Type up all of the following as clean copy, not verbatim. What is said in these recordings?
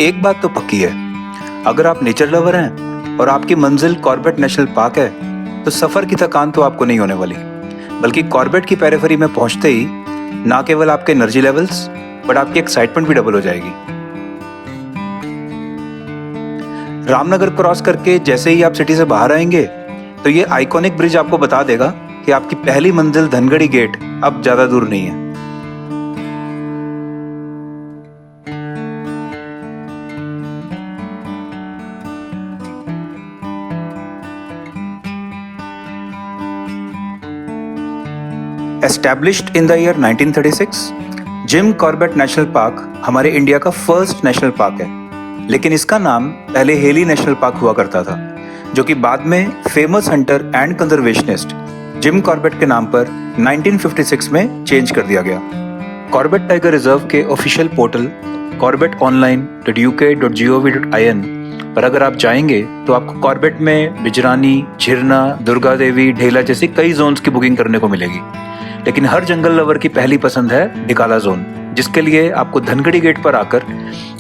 एक बात तो पक्की है, अगर आप नेचर लवर हैं और आपकी मंजिल कॉर्बेट नेशनल पार्क है तो सफर की थकान तो आपको नहीं होने वाली, बल्कि कॉर्बेट की पेरिफेरी में पहुंचते ही ना केवल आपके एनर्जी लेवल्स बट आपकी एक्साइटमेंट भी डबल हो जाएगी। रामनगर क्रॉस करके जैसे ही आप सिटी से बाहर आएंगे तो ये आइकॉनिक ब्रिज आपको बता देगा कि आपकी पहली मंजिल धनगढ़ी गेट अब ज्यादा दूर नहीं है। Established in the year 1936, Jim Corbett national park हमारे इंडिया का फर्स्ट नेशनल पार्क है, लेकिन इसका नाम पहले हेली नेशनल पार्क हुआ करता था, जो कि बाद में famous Hunter and conservationist Jim Corbett के नाम पर 1956 में चेंज कर दिया गया। कॉर्बेट टाइगर रिजर्व के ऑफिशियल पोर्टल corbetonline.uk.gov.in पर अगर आप जाएंगे तो आपको कॉर्बेट में बिजरानी, झिरना, दुर्गा देवी, ढेला जैसी कई जोन्स की बुकिंग करने को मिलेगी, लेकिन हर जंगल लवर की पहली पसंद है डिकाला जोन, जिसके लिए आपको धनगढ़ी गेट पर आकर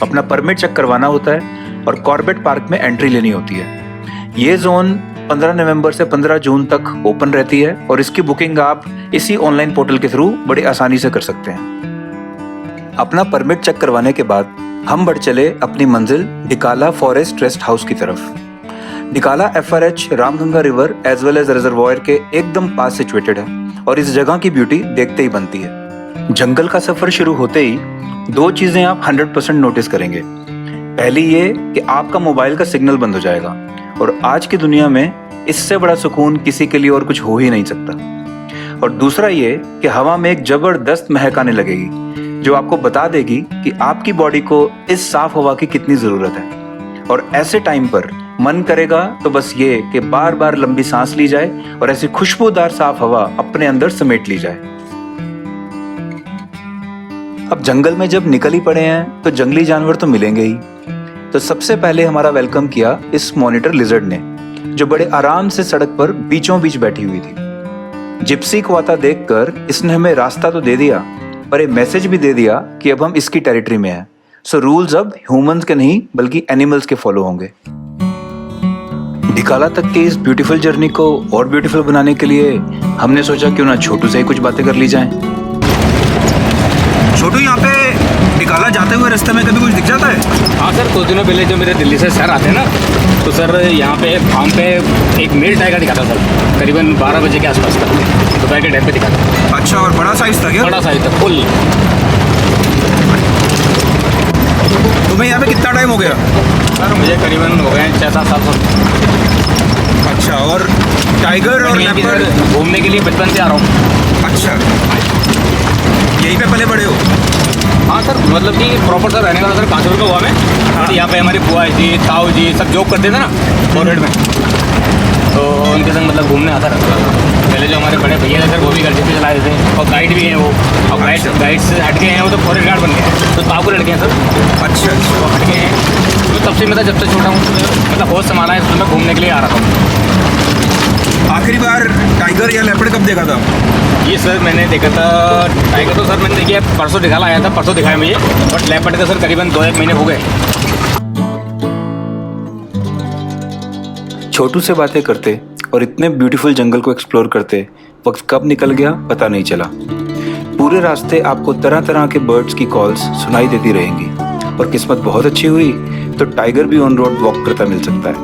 अपना परमिट चेक करवाना होता है और कॉर्बेट पार्क में एंट्री लेनी होती है। ये जोन 15 नवंबर से 15 जून तक ओपन रहती है और इसकी बुकिंग आप इसी ऑनलाइन पोर्टल के थ्रू बड़ी आसानी से कर सकते हैं। अपना परमिट चेक करवाने के बाद हम बढ़ चले अपनी मंजिल डिकाला फॉरेस्ट रेस्ट हाउस की तरफ। Dhikala FRH Ramganga river as well as reservoir के एकदम पास सिचुएटेड है और इस जगह की ब्यूटी देखते ही बनती है। जंगल का सफर शुरू होते ही दो चीजें आप 100% नोटिस करेंगे। पहली ये कि आपका मोबाइल का सिग्नल बंद हो जाएगा और आज की दुनिया में इससे बड़ा सुकून किसी के लिए और कुछ हो ही नहीं सकता। और दूसरा ये कि हवा में एक जबरदस्त महक आने लगेगी जो आपको बता देगी कि आपकी बॉडी को इस साफ हवा की कितनी जरूरत है। और ऐसे टाइम पर मन करेगा तो बस ये कि बार बार लंबी सांस ली जाए और ऐसी खुशबूदार साफ हवा अपने अंदर समेट ली जाए। अब जंगल में जब निकल ही पड़े हैं तो जंगली जानवर तो मिलेंगे ही। तो सबसे पहले हमारा वेलकम किया इस मॉनिटर लिजर्ड ने, जो बड़े आराम से सड़क पर बीचों बीच बैठी हुई थी। जिप्सी को आता देखकर इसने हमें रास्ता तो दे दिया पर एक मैसेज भी दे दिया कि अब हम इसकी टेरिटरी में हैं, सो रूल्स अब ह्यूमंस के नहीं बल्कि एनिमल्स के फॉलो होंगे। डिकाला तक की इस ब्यूटीफुल जर्नी को और ब्यूटीफुल बनाने के लिए हमने सोचा क्यों ना छोटू से ही कुछ बातें कर ली जाएं। छोटू, यहाँ पे डिकाला जाते हुए रास्ते में कभी कुछ दिख जाता है? हाँ सर, कुछ दिनों पहले जो मेरे दिल्ली से सर आते हैं ना, तो सर यहाँ पे फार्म पे एक मेल टाइगर दिखा था सर, करीबन 12 बजे के आसपास का, दोपहर के टाइम पे दिखा था। अच्छा, और बड़ा साइज था क्या? बड़ा साइज था, फुल। तुम्हें यहाँ पे कितना टाइम हो गया? सर मुझे करीबन हो गए 6-7 साल। अच्छा, और टाइगर और लेपर्ड घूमने के लिए बचपन से आ रहा हूँ। अच्छा, यहीं पे पले बड़े हो? हाँ सर, मतलब कि प्रॉपर सर रहने वाला सर कानपुर का हुआ मैं। हाँ। यहाँ पे हमारी बुआ जी, ताऊ जी सब जॉब करते थे ना फॉरवर्ड में, तो उनके संग मतलब घूमने आता रहता था। पहले जो हमारे बड़े भैया थे सर वो भी घर से चलाए थे और गाइड भी हैं वो, और गाइड से हट गए हैं वो, तो फॉरेस्ट गार्ड बन गए, तो ताऊ के लड़के हैं सर। अच्छा, वो हट गए हैं, तो तब से मतलब जब से छोटा हूँ मतलब बहुत संभाला है, तो मैं घूमने के लिए आ रहा था। आखिरी बार टाइगर या लेपर्ड कब देखा था? ये सर मैंने देखा था टाइगर, तो सर मैंने देखिए परसों दिखाला आया था, परसों दिखाया मुझे, बट लेपर्ड का सर करीबन 2-1 महीने हो गए। छोटू से बातें करते और इतने ब्यूटीफुल जंगल को एक्सप्लोर करते वक्त कब निकल गया पता नहीं चला। पूरे रास्ते आपको तरह तरह के बर्ड्स की कॉल्स सुनाई देती रहेंगी और किस्मत बहुत अच्छी हुई तो टाइगर भी ऑन रोड वॉक करता मिल सकता है।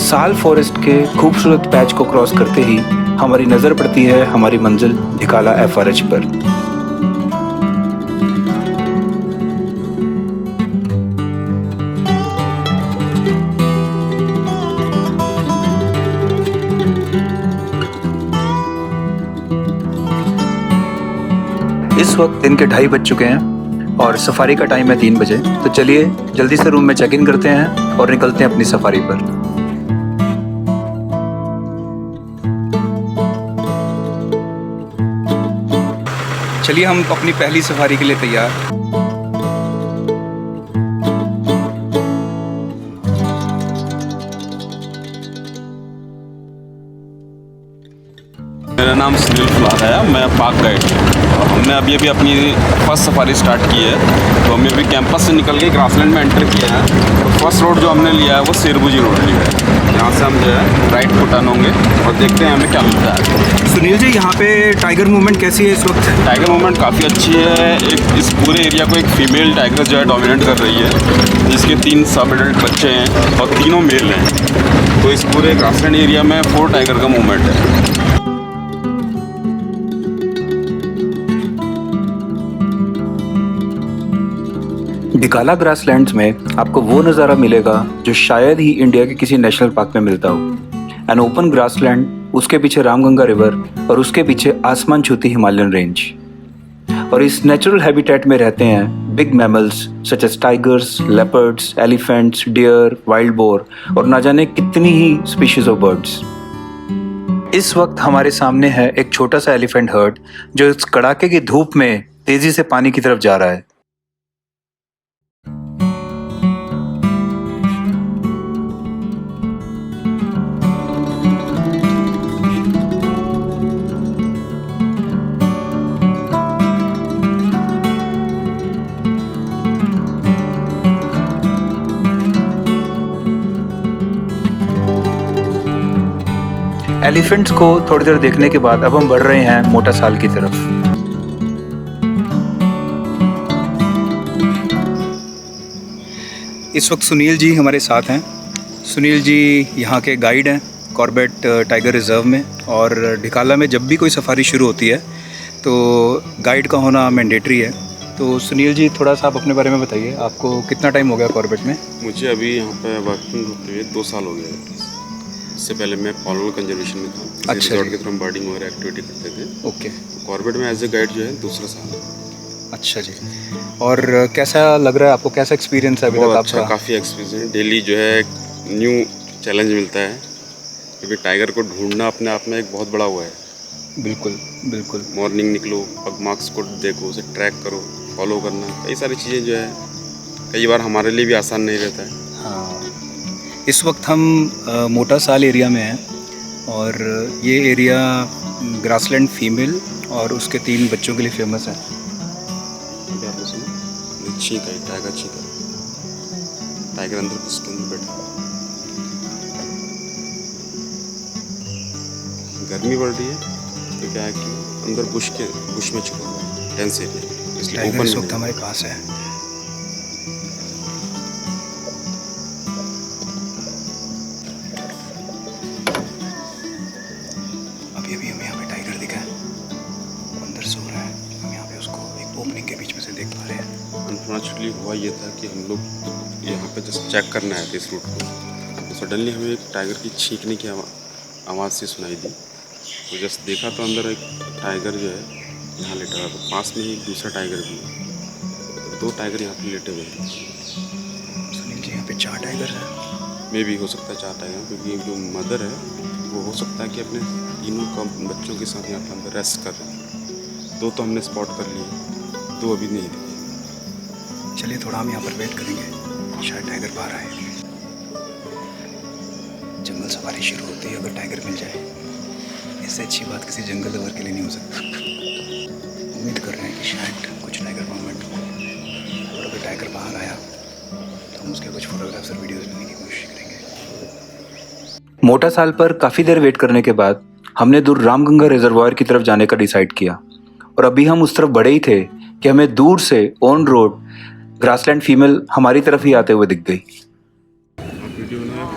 साल फॉरेस्ट के खूबसूरत पैच को क्रॉस करते ही हमारी नजर पड़ती है हमारी मंजिल डिकाला FRH पर। इस वक्त दिन के 2:30 बज चुके हैं और सफारी का टाइम है 3 बजे। तो चलिए जल्दी से रूम में चेक इन करते हैं और निकलते हैं अपनी सफारी पर। चलिए हम अपनी पहली सफारी के लिए तैयार। मेरा मेरा नाम सुनील फलाद है, मैं पाक गाइड हूँ और हमने अभी अभी अपनी फर्स्ट सफारी स्टार्ट की है। तो हमने अभी कैंपस से निकल के ग्रासलैंड में एंटर किया है। तो फर्स्ट रोड जो हमने लिया है वो शेरबुजी रोड लिया है। यहाँ से हम जो है राइट को टर्न होंगे और देखते हैं हमें क्या मिलता है। सुनील जी, यहाँ पे टाइगर मूवमेंट कैसी है इस वक्त? टाइगर मूवमेंट काफ़ी अच्छी है। एक इस पूरे एरिया को एक फीमेल टाइगर जो है डोमिनेट कर रही है, जिसके 3 सब एडल्ट बच्चे हैं और तीनों मेल हैं। तो इस पूरे ग्रासलैंड एरिया में 4 टाइगर का मूवमेंट है। डिकाला ग्रासलैंड्स में आपको वो नज़ारा मिलेगा जो शायद ही इंडिया के किसी नेशनल पार्क में मिलता हो। एन ओपन ग्रासलैंड, उसके पीछे रामगंगा रिवर और उसके पीछे आसमान छूती हिमालयन रेंज। और इस नेचुरल हैबिटेट में रहते हैं big mammals such as tigers, leopards, elephants, deer, wild boar और ना जाने कितनी ही स्पीशीज ऑफ बर्ड्स। इस वक्त हमारे सामने है एक छोटा सा एलिफेंट हर्ड जो इस कड़ाके की धूप में तेजी से पानी की तरफ जा रहा है। एलिफेंट्स को थोड़ी देर देखने के बाद अब हम बढ़ रहे हैं मोटा साल की तरफ। इस वक्त सुनील जी हमारे साथ हैं। सुनील जी यहाँ के गाइड हैं कॉर्बेट टाइगर रिजर्व में, और डिकाला में जब भी कोई सफारी शुरू होती है तो गाइड का होना मैंडेटरी है। तो सुनील जी, थोड़ा सा आप अपने बारे में बताइए, आपको कितना टाइम हो गया कॉर्बेट में? मुझे अभी यहाँ पे वर्किंग होते हुए 2 साल हो गए। इससे पहले मैं पॉलुलर कंजर्वेशन में था। अच्छा रिजॉर्ट के थ्रू हम बर्डिंग वगैरह एक्टिविटी करते थे। ओके। कॉर्बेट में एज ए गाइड जो है 2रा साल है। अच्छा जी। और कैसा लग रहा है आपको, कैसा एक्सपीरियंस है अभी तक बहुत आपका? अच्छा, काफ़ी एक्सपीरियंस है। डेली जो है न्यू चैलेंज मिलता है, क्योंकि टाइगर को ढूंढना अपने आप में एक बहुत बड़ा हुआ है। बिल्कुल बिल्कुल। मॉर्निंग निकलो, पग मार्क्स को देखो, उसे ट्रैक करो, फॉलो करना, कई सारी चीज़ें जो है कई बार हमारे लिए भी आसान नहीं रहता है। हाँ, इस वक्त हम मोटा साल एरिया में हैं और ये एरिया ग्रासलैंड फीमेल और उसके 3 बच्चों के लिए फेमस है। अभी आपने सुना चीक है, टाइगर चीक है। टाइगर अंदर उसके अंदर बैठा है। गर्मी बढ़ रही है तो क्या है कि अंदर बुश में छुपा हुआ है, डेंस एरिया, इसलिए टाइगर ओपन इस में वक्त हमारे पास है। अभी अभी हमें यहाँ पे टाइगर दिखा है, वो अंदर सो रहा है। हम यहाँ पे उसको एक ओपनिंग के बीच में से देख पा रहे हैं। अनफॉर्चुनेटली हुआ ये था कि हम लोग यहाँ पे जस्ट चेक करने आए थे इस रूट को, तो सडनली हमें एक टाइगर की चीखने की आवाज़ से सुनाई दी। तो जस्ट देखा तो अंदर एक टाइगर जो है यहाँ लेटा हुआ, तो पास में ही एक दूसरा टाइगर भी है। 2 टाइगर यहाँ पे लेटे हुए हैं। सुनील जी, यहाँ पे 4 टाइगर हैं। मे भी हो सकता है 4 टाइगर, क्योंकि जो मदर है वो हो सकता है कि अपने तीनों का बच्चों के साथ यहाँ पे अंदर रेस्ट कर रहे हैं। 2 तो हमने स्पॉट कर लिए, 2 अभी नहीं दिखे। चलिए थोड़ा हम यहाँ पर वेट करेंगे, शायद टाइगर बाहर आए। जंगल सफारी शुरू होती है, अगर टाइगर मिल जाए, इससे अच्छी बात किसी जंगल लवर के लिए नहीं हो सकती। उम्मीद कर रहे हैं कि शायद कुछ टाइगर मूवमेंट हो, और अगर टाइगर बाहर आया तो हम उसके कुछ फोटोग्राफ्स और वीडियोस लेने की कोशिश करेंगे। मोटा साल पर काफ़ी देर वेट करने के बाद हमने दूर रामगंगा रिजर्वायर की तरफ जाने का डिसाइड किया, और अभी हम उस तरफ बढ़े ही थे कि हमें दूर से ऑन रोड ग्रासलैंड फीमेल हमारी तरफ ही आते हुए दिख गई। वीडियो बनाया।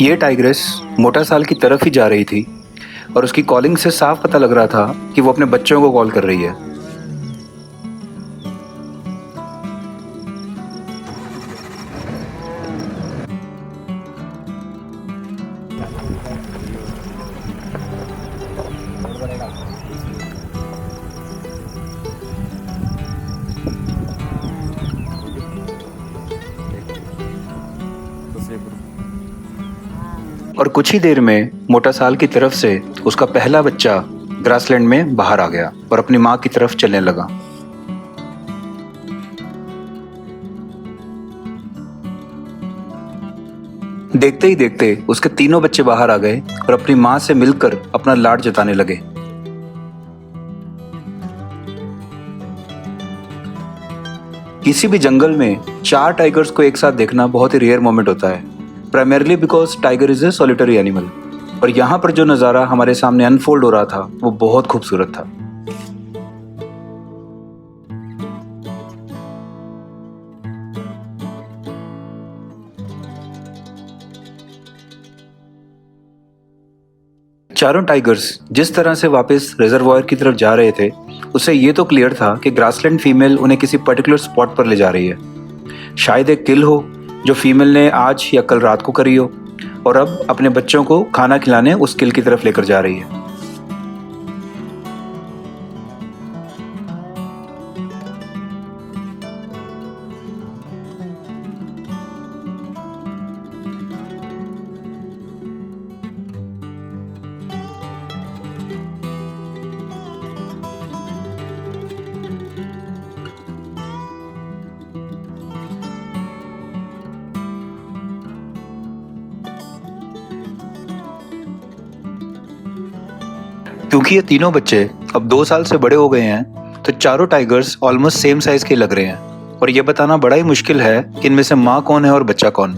ये टाइग्रेस मोटा साल की तरफ ही जा रही थी, और उसकी कॉलिंग से साफ पता लग रहा था कि वो अपने बच्चों को कॉल कर रही है। और कुछ ही देर में मोटा साल की तरफ से उसका पहला बच्चा ग्रासलैंड में बाहर आ गया और अपनी माँ की तरफ चलने लगा। देखते ही देखते उसके तीनों बच्चे बाहर आ गए और अपनी माँ से मिलकर अपना लाड जताने लगे। किसी भी जंगल में 4 टाइगर्स को एक साथ देखना बहुत ही रेयर मोमेंट होता है, primarily because tiger is a solitary animal. और यहाँ पर जो नज़ारा हमारे सामने अनफोल्ड हो रहा था वो बहुत खूबसूरत था। चारों टाइगर्स जिस तरह से वापस रिजर्वायर की तरफ जा रहे थे उससे ये तो क्लियर था कि ग्रासलैंड फीमेल उन्हें किसी पर्टिकुलर स्पॉट पर ले जा रही है। शायद एक किल हो जो फीमेल ने आज या कल रात को करी हो और अब अपने बच्चों को खाना खिलाने उस किल की तरफ लेकर जा रही है। क्योंकि ये तीनों बच्चे अब 2 साल से बड़े हो गए हैं तो चारों टाइगर्स ऑलमोस्ट सेम साइज के लग रहे हैं और ये बताना बड़ा ही मुश्किल है कि इनमें से माँ कौन है और बच्चा कौन।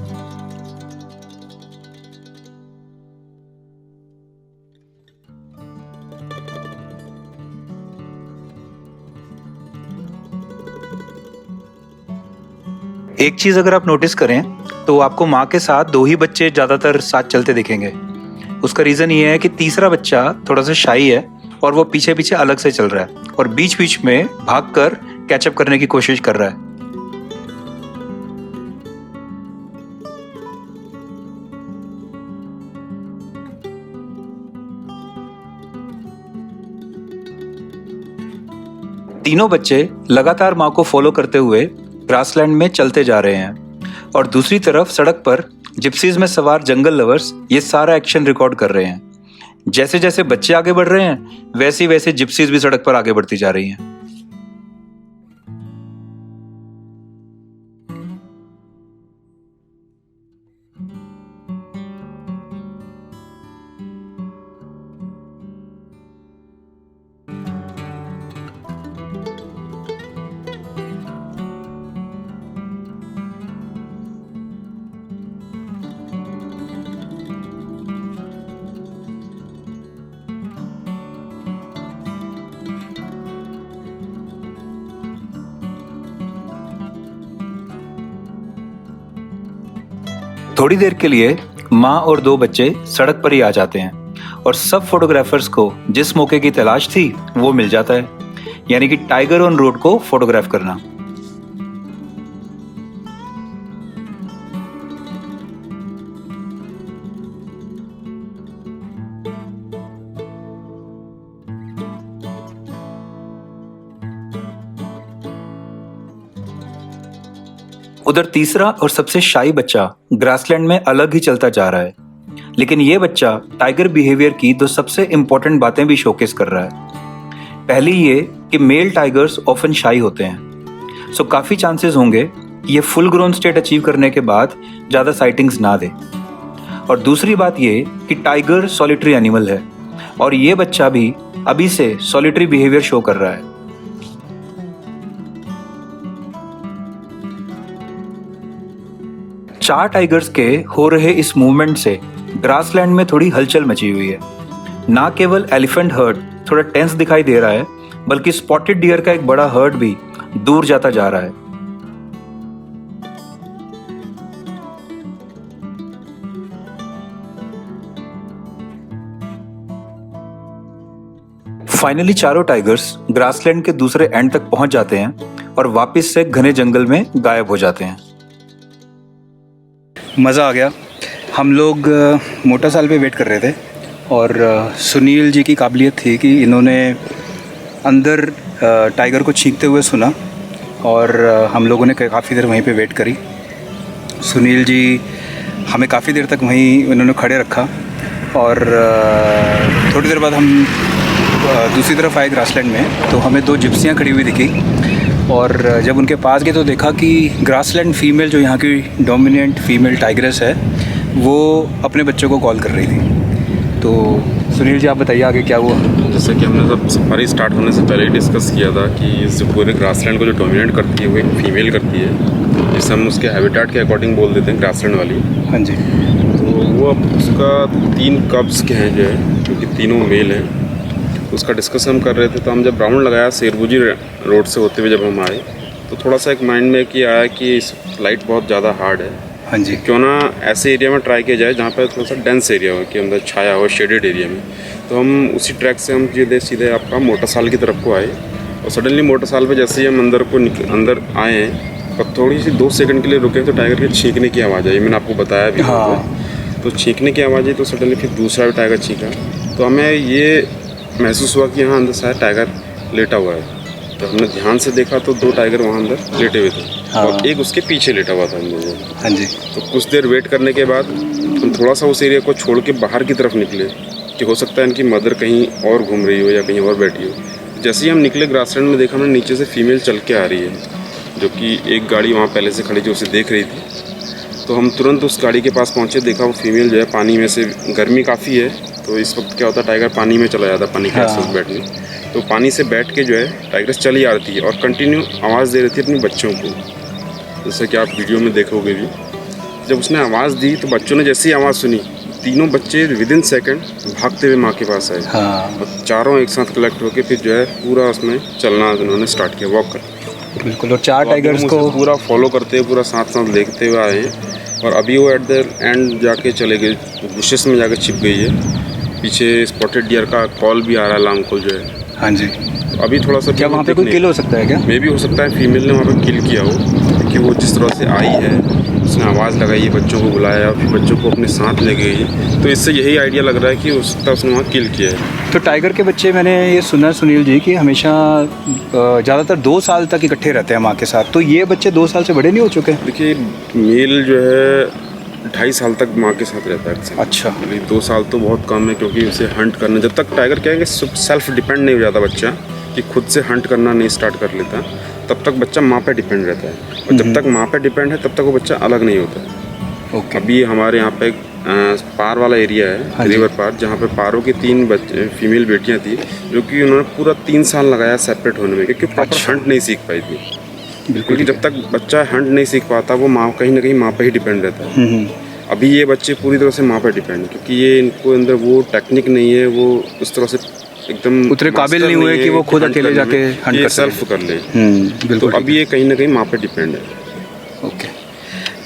एक चीज अगर आप नोटिस करें तो आपको माँ के साथ 2 ही बच्चे ज्यादातर साथ चलते दिखेंगे। उसका रीजन ये है कि तीसरा बच्चा थोड़ा सा शाई है और वो पीछे पीछे अलग से चल रहा है और बीच बीच में भागकर कैचअप करने की कोशिश कर रहा है। तीनों बच्चे लगातार माँ को फॉलो करते हुए ग्रासलैंड में चलते जा रहे हैं और दूसरी तरफ सड़क पर जिप्सीज में सवार जंगल लवर्स ये सारा एक्शन रिकॉर्ड कर रहे हैं। जैसे जैसे बच्चे आगे बढ़ रहे हैं वैसे वैसे जिप्सीज भी सड़क पर आगे बढ़ती जा रही हैं। थोड़ी देर के लिए माँ और 2 बच्चे सड़क पर ही आ जाते हैं और सब फोटोग्राफर्स को जिस मौके की तलाश थी वो मिल जाता है, यानी कि टाइगर ऑन रोड को फोटोग्राफ करना। उधर तीसरा और सबसे शाई बच्चा ग्रासलैंड में अलग ही चलता जा रहा है, लेकिन ये बच्चा टाइगर बिहेवियर की 2 सबसे इंपॉर्टेंट बातें भी शोकेस कर रहा है। पहली ये कि मेल टाइगर्स ऑफन शाई होते हैं, सो काफी चांसेस होंगे कि ये फुल ग्रोन स्टेट अचीव करने के बाद ज्यादा साइटिंग्स ना दे। और दूसरी बात ये कि टाइगर सॉलिटरी एनिमल है और ये बच्चा भी अभी से सॉलिटरी बिहेवियर शो कर रहा है। चार टाइगर्स के हो रहे इस मूवमेंट से ग्रासलैंड में थोड़ी हलचल मची हुई है। ना केवल एलिफेंट हर्ड थोड़ा टेंस दिखाई दे रहा है, बल्कि स्पॉटेड डियर का एक बड़ा हर्ड भी दूर जाता जा रहा है। फाइनली चारों टाइगर्स ग्रासलैंड के दूसरे एंड तक पहुंच जाते हैं और वापस से घने जंगल में गायब हो जाते हैं। मज़ा आ गया। हम लोग मोटा साल पे वेट कर रहे थे और सुनील जी की काबिलियत थी कि इन्होंने अंदर टाइगर को चीखते हुए सुना और हम लोगों ने काफ़ी देर वहीं पे वेट करी। सुनील जी हमें काफ़ी देर तक वहीं इन्होंने खड़े रखा और थोड़ी देर बाद हम दूसरी तरफ आए ग्रासलैंड में तो हमें 2 जिप्सियाँ खड़ी हुई दिखी और जब उनके पास गए तो देखा कि ग्रासलैंड फीमेल जो यहाँ की डोमिनेंट फीमेल टाइग्रेस है वो अपने बच्चों को कॉल कर रही थी। तो सुनील जी आप बताइए आगे क्या हुआ। जैसे कि हमने सब सफारी स्टार्ट होने से पहले ही डिस्कस किया था कि इस पूरे ग्रासलैंड को जो डोमिनेट करती है वो एक फीमेल करती है, जिसे हम उसके हैबिटेट के अकॉर्डिंग बोल देते हैं ग्रासलैंड वाली। हाँ जी। तो वो अब उसका 3 कब्स के हैं जो है, क्योंकि तीनों मेल हैं। उसका डिस्कस हम कर रहे थे तो हम जब राउंड लगाया शेरबुजी रोड से होते हुए जब हम आए तो थोड़ा सा एक माइंड में कि आया कि इस फ्लाइट बहुत ज़्यादा हार्ड है, हाँ जी। क्यों ना ऐसे एरिया में ट्राई किया जाए जहाँ पर थोड़ा सा डेंस एरिया हो, कि अंदर छाया हो, शेडेड एरिया में। तो हम उसी ट्रैक से हम सीधे आपका मोटरसाल की तरफ को आए और सडनली मोटरसाल पे जैसे ही हम अंदर आए हैं और थोड़ी सी 2 सेकंड के लिए रुके तो टाइगर के छींकने की आवाज़ आई। मैंने आपको बताया भी। हाँ। तो छींकने की आवाज़ आई तो सडनली फिर दूसरा भी टाइगर छींका तो हमें ये महसूस हुआ कि यहाँ अंदर शायद टाइगर लेटा हुआ है। तो हमने ध्यान से देखा तो 2 टाइगर वहाँ अंदर लेटे हुए थे। हाँ। और एक उसके पीछे लेटा हुआ था अंदर। हाँ जी। तो कुछ देर वेट करने के बाद हम थोड़ा सा उस एरिया को छोड़ के बाहर की तरफ निकले कि हो सकता है इनकी मदर कहीं और घूम रही हो या कहीं और बैठी हो। जैसे ही हम निकले ग्रासलैंड में देखा हमने नीचे से फीमेल चल के आ रही है, जो कि एक गाड़ी वहाँ पहले से खड़ी थी उसे देख रही थी। तो हम तुरंत उस गाड़ी के पास पहुँचे, देखा वो फीमेल जो है पानी में से, गर्मी काफ़ी है तो इस वक्त क्या होता है टाइगर पानी में चला जाता है पानी के आसपास बैठने। तो पानी से बैठ के जो है टाइगर चली आ रही है और कंटिन्यू आवाज़ दे रही थी अपने बच्चों को, जैसे कि आप वीडियो में देखोगे भी। जब उसने आवाज़ दी तो बच्चों ने जैसी आवाज़ सुनी तीनों बच्चे विदिन सेकंड भागते हुए माँ के पास आए। हाँ। और चारों एक साथ कलेक्ट होकर फिर जो है पूरा उसमें चलना उन्होंने स्टार्ट किया, वॉक कर। बिल्कुल। और 4 टाइगर्स को पूरा फॉलो करते हुए पूरा साथ देखते हुए आए और अभी वो एट द एंड जाके चले गए, बुशेस में जाके छिप गई है। पीछे स्पॉटेड डियर का कॉल भी आ रहा है, अलार्म कॉल जो है। हाँ जी। तो अभी थोड़ा सा क्या वहाँ पे कोई किल हो सकता है क्या? मे भी हो सकता है फीमेल ने वहाँ पे किल किया हो, क्योंकि वो जिस तरह से आई है उसने आवाज़ लगाई है, बच्चों को बुलाया, फिर बच्चों को अपने साथ ले गई है। तो इससे यही आइडिया लग रहा है कि हो सकता है उसने वहाँ किल किया है। तो टाइगर के बच्चे मैंने ये सुना सुनील जी कि हमेशा ज़्यादातर 2 साल तक इकट्ठे रहते हैं माँ के साथ। तो ये बच्चे 2 साल से बड़े नहीं हो चुके? देखिए मेल जो है 2.5 साल तक माँ के साथ रहता है अक्सर। अच्छा। 2 साल तो बहुत कम है, क्योंकि उसे हंट करना, जब तक टाइगर क्या है कि सेल्फ डिपेंड नहीं हो जाता बच्चा, कि खुद से हंट करना नहीं स्टार्ट कर लेता, तब तक बच्चा माँ पे डिपेंड रहता है। और जब तक माँ पे डिपेंड है तब तक वो बच्चा अलग नहीं होता। ओके। अभी हमारे यहाँ पे पार वाला एरिया है, हाँ रिवर पार, जहाँ पे पारों की 3 फीमेल बेटियाँ थी, जो कि उन्होंने पूरा 3 साल लगाया सेपरेट होने में, क्योंकि प्रॉपर हंट नहीं सीख पाई थी। क्योंकि जब तक बच्चा हंट नहीं सीख पाता वो माँ कहीं ना कहीं माँ पे ही डिपेंड रहता है। अभी ये बच्चे पूरी तरह से माँ पे डिपेंड है, क्योंकि ये इनको अंदर वो टेक्निक नहीं है, वो उस तरह से एकदम उतने काबिल नहीं हुए कि वो खुद अकेले जाके हंट कर सेल्फ कर ले। बिल्कुल। तो अभी ये कहीं ना कहीं माँ पे डिपेंड है। ओके।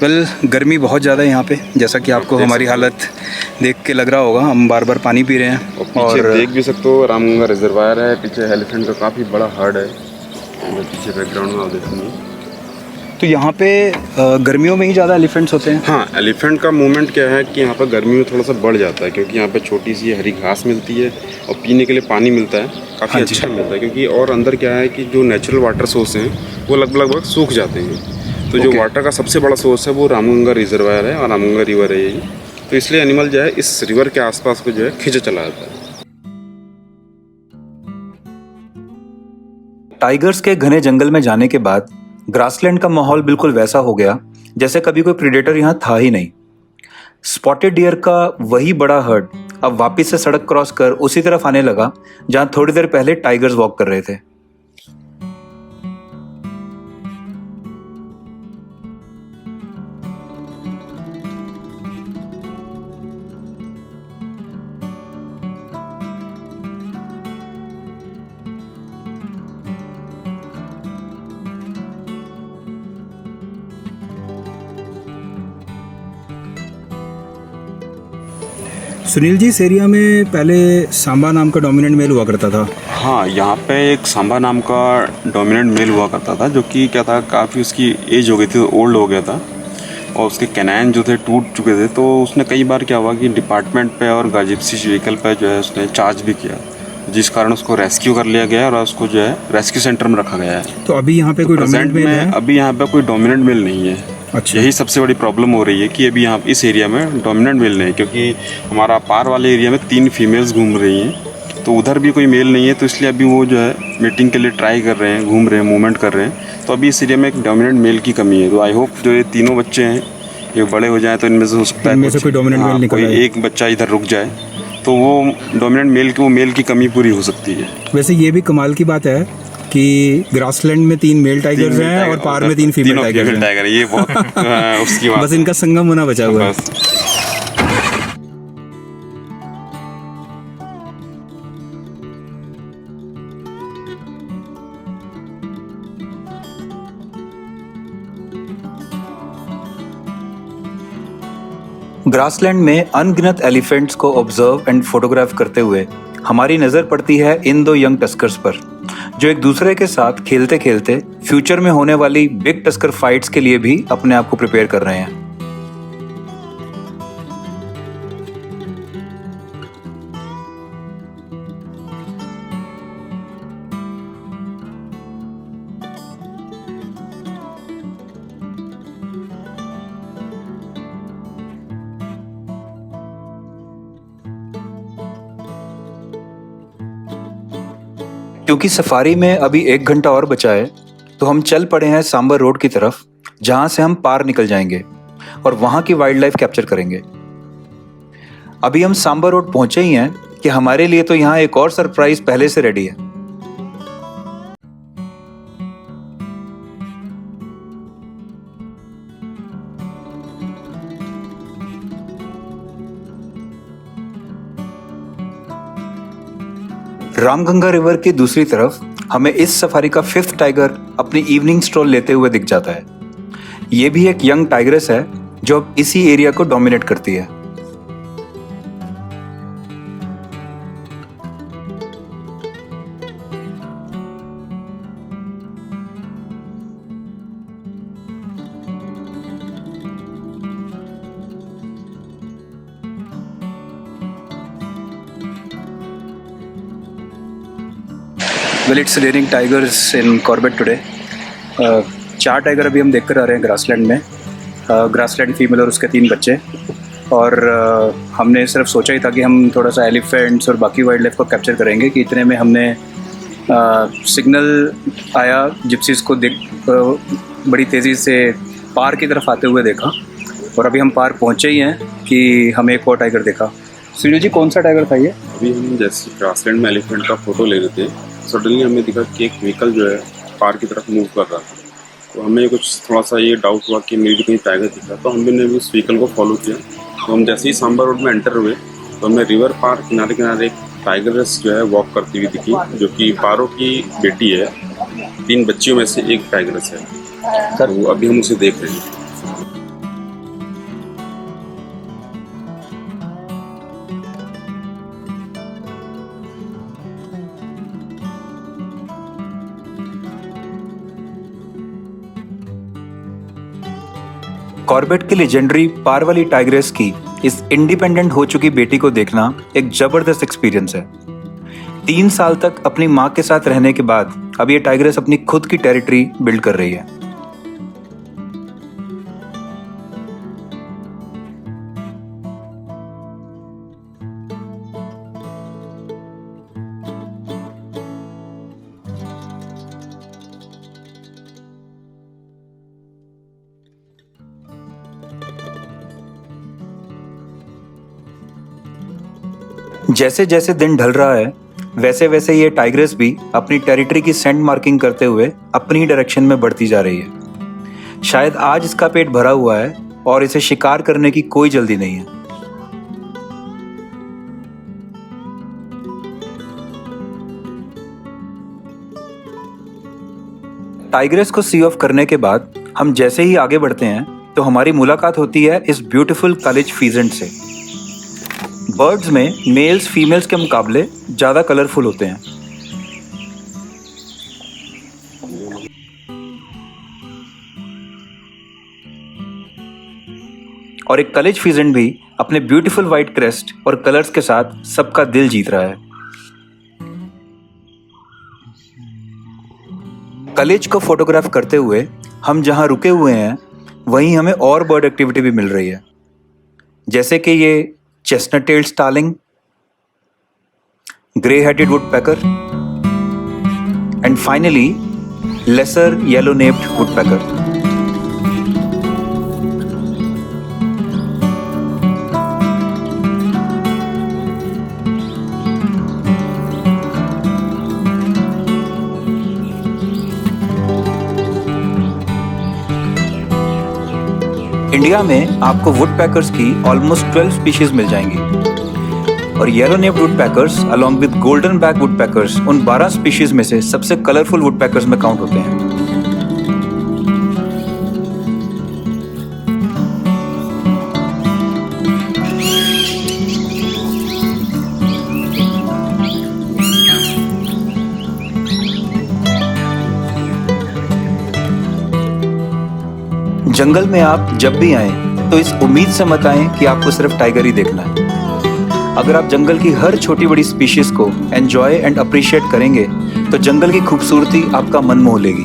वेल, गर्मी बहुत ज़्यादा है यहाँ पे, जैसा कि आपको हमारी हालत देख के लग रहा होगा। हम बार बार पानी पी रहे हैं और पीछे देख भी सकते हो रामगंगा रिजर्वायर है, पीछे एलिफेंट का काफ़ी बड़ा हर्ड है, पीछे बैकग्राउंड में आप देखेंगे। तो यहाँ पे गर्मियों में ही ज़्यादा एलिफेंट्स होते हैं? हाँ, एलिफेंट का मूवमेंट क्या है कि यहाँ पर गर्मी में थोड़ा सा बढ़ जाता है, क्योंकि यहाँ पे छोटी सी हरी घास मिलती है और पीने के लिए पानी मिलता है, काफ़ी अच्छा मिलता है। क्योंकि और अंदर क्या है कि जो नेचुरल वाटर सोर्स हैं वो लगभग सूख जाते हैं। तो जो वाटर का सबसे बड़ा सोर्स है वो रामगंगा रिजर्वायर है और रामगंगा रिवर है यही। तो इसलिए एनिमल जो है इस रिवर के आसपास को जो है खींचा चला जाता है। टाइगर्स के घने जंगल में जाने के बाद ग्रासलैंड का माहौल बिल्कुल वैसा हो गया जैसे कभी कोई प्रीडेटर यहाँ था ही नहीं। स्पॉटेड डियर का वही बड़ा हर्ड अब वापस से सड़क क्रॉस कर उसी तरफ आने लगा जहां थोड़ी देर पहले टाइगर्स वॉक कर रहे थे। सुनील जी, इस एरिया में पहले सांबा नाम का डोमिनेंट मेल हुआ करता था। हाँ, यहाँ पे एक सांबा नाम का डोमिनेंट मेल हुआ करता था, जो कि क्या था, काफ़ी उसकी एज हो गई थी, ओल्ड हो गया था और उसके कैनाइन जो थे टूट चुके थे। तो उसने कई बार क्या हुआ कि डिपार्टमेंट पे और जिप्सी व्हीकल पे जो है उसने चार्ज भी किया, जिस कारण उसको रेस्क्यू कर लिया गया और उसको जो है रेस्क्यू सेंटर में रखा गया है। तो अभी यहाँ पे कोई डोमिनेंट मेल है? अभी यहाँ पे कोई डोमिनेंट मेल नहीं है। अच्छा। यही सबसे बड़ी प्रॉब्लम हो रही है कि अभी यहाँ इस एरिया में डोमिनेंट मेल नहीं है, क्योंकि हमारा पार वाले एरिया में 3 फीमेल्स घूम रही हैं तो उधर भी कोई मेल नहीं है, तो इसलिए अभी वो जो है मीटिंग के लिए ट्राई कर रहे हैं, घूम रहे हैं, मूवमेंट कर रहे हैं। तो अभी इस एरिया में एक डोमिनेंट मेल की कमी है। तो आई होप जो ये तीनों बच्चे हैं ये बड़े हो जाएं तो इनमें से हो सकता है इनमें से कोई dominant male निकल कोई आए। एक बच्चा इधर रुक जाए, तो वो डोमिनेंट मेल की कमी पूरी हो सकती है। वैसे ये भी कमाल की बात है कि ग्रासलैंड में 3 मेल टाइगर्स हैं और पार में 3 फीमेल टाइगर्स हैं। टाइगर, ये बहुत उसकी बात बस इनका संगम होना बचा हुआ है। बस। ग्रासलैंड में अनगिनत एलिफेंट्स को ऑब्जर्व एंड फोटोग्राफ करते हुए हमारी नज़र पड़ती है इन 2 यंग टस्कर्स पर, जो एक दूसरे के साथ खेलते खेलते फ्यूचर में होने वाली बिग टस्कर फाइट्स के लिए भी अपने आप को प्रिपेयर कर रहे हैं। क्योंकि सफारी में अभी 1 घंटा और बचा है, तो हम चल पड़े हैं सांबर रोड की तरफ, जहां से हम पार निकल जाएंगे और वहां की वाइल्ड लाइफ कैप्चर करेंगे। अभी हम सांबर रोड पहुंचे ही हैं कि हमारे लिए तो यहाँ एक और सरप्राइज पहले से रेडी है। रामगंगा रिवर की दूसरी तरफ हमें इस सफारी का 5th टाइगर अपनी इवनिंग स्ट्रोल लेते हुए दिख जाता है। ये भी एक यंग टाइग्रेस है जो अब इसी एरिया को डोमिनेट करती है। Well, it's raining tigers in Corbett today. 4 tiger अभी हम देख कर आ रहे हैं ग्रासलैंड में। ग्रासलैंड फीमेल और उसके 3 बच्चे। और हमने सिर्फ सोचा ही था कि हम थोड़ा सा एलिफेंट्स और बाकी वाइल्ड लाइफ को कैप्चर करेंगे कि इतने में हमने सिग्नल आया जिप्सीज को बड़ी तेज़ी से पार की तरफ आते हुए देखा, और अभी हम पार पहुँचे ही हैं कि हमें एक और टाइगर देखा। सीढ़ू जी, कौन सा टाइगर था ये? अभी हम जैसे ग्रासलैंड में एलिफेंट का फोटो ले रहे थे, सडनली हमें दिखा कि एक व्हीकल जो है पार की तरफ मूव कर रहा था। तो हमें कुछ थोड़ा सा ये डाउट हुआ कि मेरे भी कहीं टाइगर दिखा, तो हमने भी उस व्हीकल को फॉलो किया। तो हम जैसे ही सांबर रोड में एंटर हुए तो हमें रिवर पार किनारे किनारे एक टाइगरस जो है वॉक करती हुई दिखी, जो कि पारो की बेटी है। 3 बच्चियों में से एक टाइगरस है। तो अभी हम उसे देख रहे हैं। कॉर्बेट की लेजेंडरी पार वाली टाइग्रेस की इस इंडिपेंडेंट हो चुकी बेटी को देखना एक जबरदस्त एक्सपीरियंस है। 3 साल तक अपनी माँ के साथ रहने के बाद अब ये टाइग्रेस अपनी खुद की टेरिटरी बिल्ड कर रही है। जैसे जैसे दिन ढल रहा है, वैसे वैसे ये टाइग्रेस भी अपनी टेरिटरी की सेंट मार्किंग करते हुए अपनी डायरेक्शन में बढ़ती जा रही है। शायद आज इसका पेट भरा हुआ है और इसे शिकार करने की कोई जल्दी नहीं है। टाइग्रेस को सी ऑफ करने के बाद हम जैसे ही आगे बढ़ते हैं तो हमारी मुलाकात होती है इस ब्यूटीफुल कॉलेज फीजेंट से। बर्ड्स में मेल्स फीमेल्स के मुकाबले ज़्यादा कलरफुल होते हैं। और एक कॉलेज फीजेंट भी अपने ब्यूटीफुल वाइट क्रेस्ट और कलर्स के साथ सबका दिल जीत रहा है। कॉलेज को फोटोग्राफ करते हुए हम जहां रुके हुए हैं वहीं हमें और बर्ड एक्टिविटी भी मिल रही है, जैसे कि ये chestnut tailed starling, gray-headed woodpecker, and finally, lesser yellow-naped woodpecker. India में आपको वुडपैकर्स की ऑलमोस्ट 12 स्पीशीज मिल जाएंगी और yellow naped woodpeckers along with golden back woodpeckers उन 12 स्पीशीज में से सबसे कलरफुल वुडपैकर्स में काउंट होते हैं। जंगल में आप जब भी आएं तो इस उम्मीद से मत आएं कि आपको सिर्फ टाइगर ही देखना है। अगर आप जंगल की हर छोटी बड़ी स्पीशीज को एंजॉय एंड अप्रिशिएट करेंगे तो जंगल की खूबसूरती आपका मन मोह लेगी।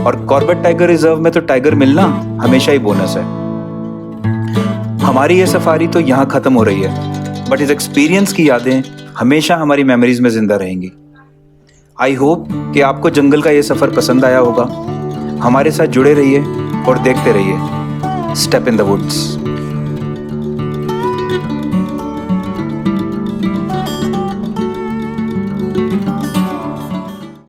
और कॉर्बेट टाइगर रिजर्व में तो टाइगर मिलना हमेशा ही बोनस है। हमारी ये सफारी तो यहाँ खत्म हो रही है, बट इस एक्सपीरियंस की यादें हमेशा हमारी मेमोरीज में जिंदा रहेंगी। आई होप कि आपको जंगल का ये सफर पसंद आया होगा। हमारे साथ जुड़े रहिए और देखते रहिए स्टेप इन द वुड्स।